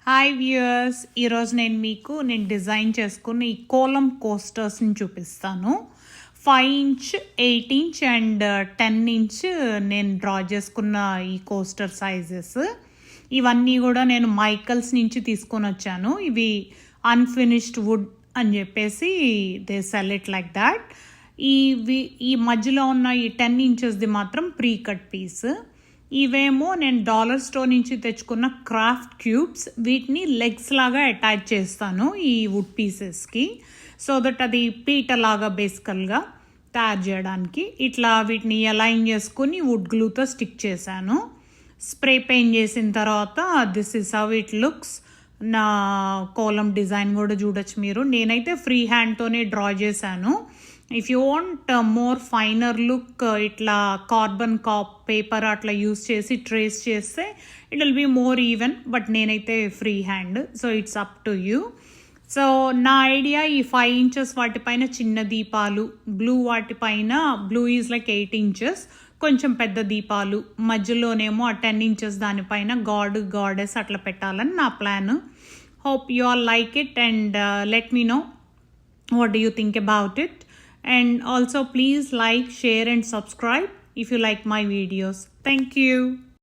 Hi viewers, ఈరోజు నేను design చేసుకున్న ఈ కోలం కోస్టర్స్ని చూపిస్తాను. 5 ఇంచ్, 8 ఇంచ్ అండ్ 10 ఇంచ్ నేను డ్రా చేసుకున్న ఈ కోస్టర్ సైజెస్. ఇవన్నీ కూడా నేను మైకల్స్ నుంచి తీసుకొని వచ్చాను. ఇవి అన్ఫినిష్డ్ వుడ్ అని చెప్పేసి they sell it like that. ఈ మధ్యలో ఉన్న ఈ 10 ఇంచెస్ది మాత్రం ప్రీ కట్ పీస్. ఇవేమో నేను డాలర్ స్టోర్ నుంచి తెచ్చుకున్న క్రాఫ్ట్ క్యూబ్స్. వీటిని లెగ్స్ లాగా అటాచ్ చేస్తాను ఈ వుడ్ పీసెస్కి, సో దట్ అది పీట లాగా బేసికల్గా తయారు చేయడానికి. ఇట్లా వీటిని అలైన్ చేసుకుని వుడ్ గ్లూతో స్టిక్ చేశాను. స్ప్రే పెయింట్ చేసిన తర్వాత this is how it looks. నా కోలం డిజైన్ కూడా చూడొచ్చు మీరు. నేనైతే ఫ్రీ హ్యాండ్తోనే డ్రా చేశాను. If you want more finer look, ఇట్లా కార్బన్ పేపర్ అట్లా యూస్ చేసి ట్రేస్ చేస్తే it will be more even, but నేనైతే free hand, so it's up to you. So నా ఐడియా, ఈ 5 ఇంచెస్ వాటిపైన చిన్న దీపాలు, బ్లూ ఈజ్ లైక్ 8 ఇంచెస్, కొంచెం పెద్ద దీపాలు, మధ్యలోనేమో ఆ 10 ఇంచెస్ దానిపైన గాడెస్ అట్లా పెట్టాలని నా plan. Hope you all like it and let me know what do you think about it. And also please like, share and subscribe if you like my videos. Thank you.